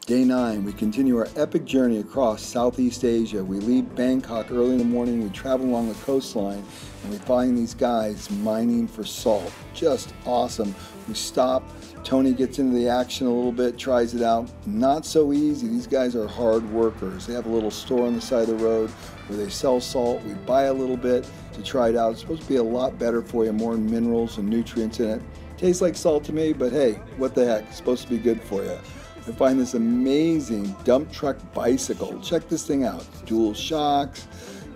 Day 9, we continue our epic journey across Southeast Asia. We leave Bangkok early in the morning, we travel along the coastline, and we find these guys mining for salt. Just awesome. We stop, Tony gets into the action a little bit, tries it out. Not so easy. These guys are hard workers. They have a little store on the side of the road where they sell salt. We buy a little bit to try it out. It's supposed to be a lot better for you, more minerals and nutrients in it. Tastes like salt to me, but hey, what the heck, it's supposed to be good for you. I find this amazing dump truck bicycle. Check this thing out. Dual shocks,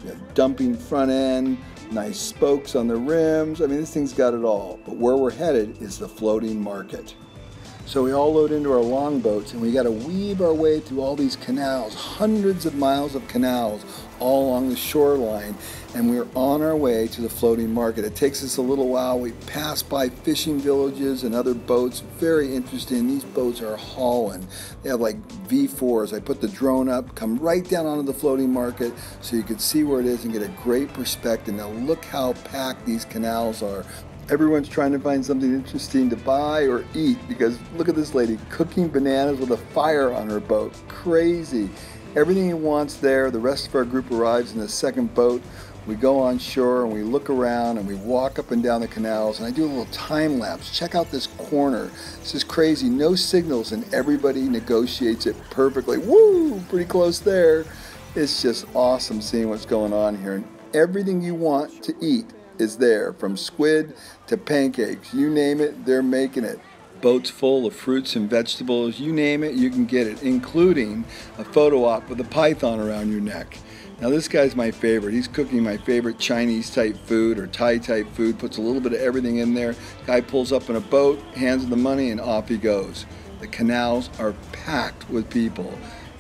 you have dumping front end, nice spokes on the rims. I mean, this thing's got it all. But where we're headed is the floating market. So we all load into our longboats and we got to weave our way through all these canals, hundreds of miles of canals all along the shoreline, and we're on our way to the floating market. It takes us a little while. We pass by fishing villages and other boats. Very interesting. These boats are hauling. They have like V4s. I put the drone up, come right down onto the floating market so you can see where it is and get a great perspective. Now look how packed these canals are. Everyone's trying to find something interesting to buy or eat, because look at this lady cooking bananas with a fire on her boat. Crazy. Everything he wants there. The rest of our group arrives in the second boat. We go on shore and we look around and we walk up and down the canals, and I do a little time lapse. Check out this corner. This is crazy. No signals and everybody negotiates it perfectly. Woo! Pretty close there. It's just awesome seeing what's going on here. And everything you want to eat is there, from squid to pancakes. You name it, they're making it. Boats full of fruits and vegetables, you name it, you can get it, including a photo op with a python around your neck. Now this guy's my favorite. He's cooking my favorite Chinese type food or Thai type food, puts a little bit of everything in there. Guy pulls up in a boat, hands him the money, and off he goes. The canals are packed with people.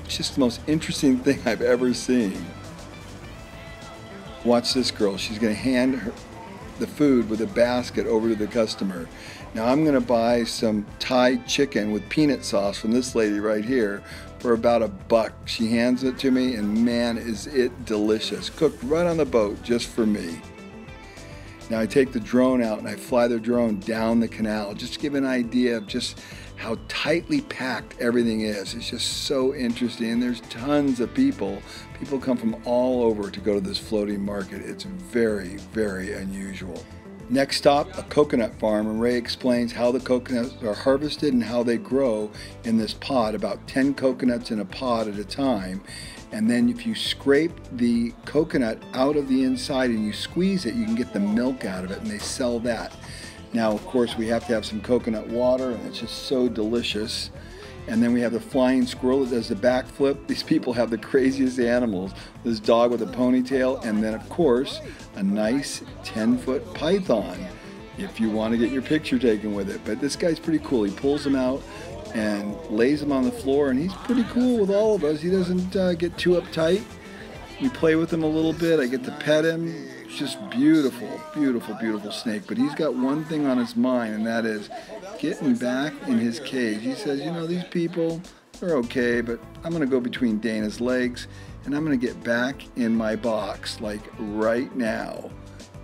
It's just the most interesting thing I've ever seen. Watch this girl. She's going to hand the food with a basket over to the customer. Now I'm going to buy some Thai chicken with peanut sauce from this lady right here for about $1. She hands it to me, and man, is it delicious. Cooked right on the boat just for me. Now I take the drone out and I fly the drone down the canal just to give an idea of just how tightly packed everything is. It's just so interesting, and there's tons of people. People come from all over to go to this floating market. It's very, very unusual. Next stop, a coconut farm, and Ray explains how the coconuts are harvested and how they grow in this pod, about 10 coconuts in a pod at a time. And then if you scrape the coconut out of the inside and you squeeze it, you can get the milk out of it, and they sell that. Now, of course, we have to have some coconut water, and it's just so delicious. And then we have the flying squirrel that does the backflip. These people have the craziest animals. This dog with a ponytail, and then, of course, a nice 10-foot python if you want to get your picture taken with it. But this guy's pretty cool. He pulls them out and lays them on the floor, and he's pretty cool with all of us. He doesn't get too uptight. We play with him a little bit. I get to pet him. It's just beautiful, beautiful, beautiful snake. But he's got one thing on his mind, and that is getting back in his cage. He says, you know, these people, they're okay, but I'm going to go between Dana's legs, and I'm going to get back in my box, like right now,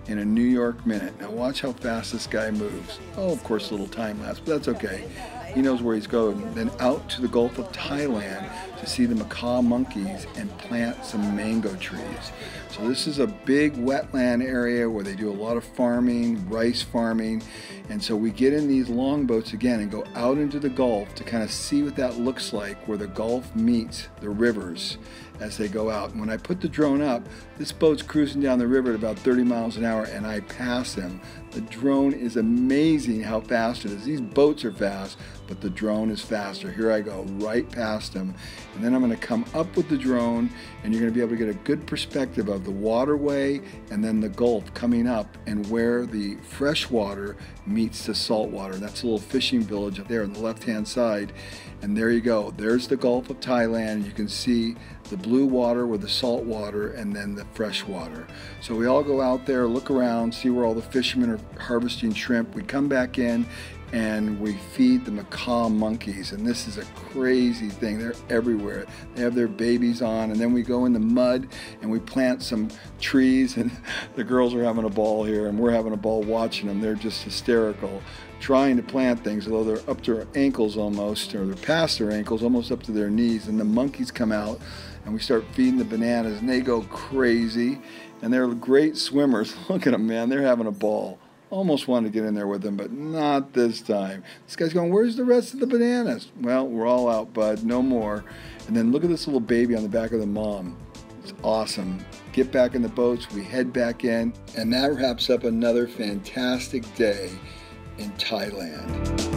in a New York minute. Now watch how fast this guy moves. Oh, of course, a little time lapse, but that's okay. He knows where he's going. Then out to the Gulf of Thailand to see the macaw monkeys and plant some mango trees. So this is a big wetland area where they do a lot of farming, rice farming. And so we get in these longboats again and go out into the Gulf to kind of see what that looks like, where the Gulf meets the rivers as they go out. And when I put the drone up, this boat's cruising down the river at about 30 miles an hour, and I pass them. The drone is amazing how fast it is. These boats are fast, but the drone is faster. Here I go, right past them. And then I'm going to come up with the drone, and you're going to be able to get a good perspective of the waterway and then the Gulf coming up and where the fresh water meets the salt water. That's a little fishing village up there on the left-hand side. And there you go. There's the Gulf of Thailand. You can see the blue water with the salt water and then the fresh water. So we all go out there, look around, see where all the fishermen are harvesting shrimp. We come back in and we feed the macaw monkeys, and this is a crazy thing. They're everywhere. They have their babies on, and then we go in the mud and we plant some trees, and the girls are having a ball here, and we're having a ball watching them. They're just hysterical, trying to plant things, although they're up to their ankles almost, or they're past their ankles, almost up to their knees, and the monkeys come out, and we start feeding the bananas, and they go crazy, and they're great swimmers. Look at them, man. They're having a ball. Almost wanted to get in there with them, but not this time. This guy's going, where's the rest of the bananas? Well, we're all out, bud. No more. And then look at this little baby on the back of the mom. It's awesome. Get back in the boats. We head back in. And that wraps up another fantastic day in Thailand.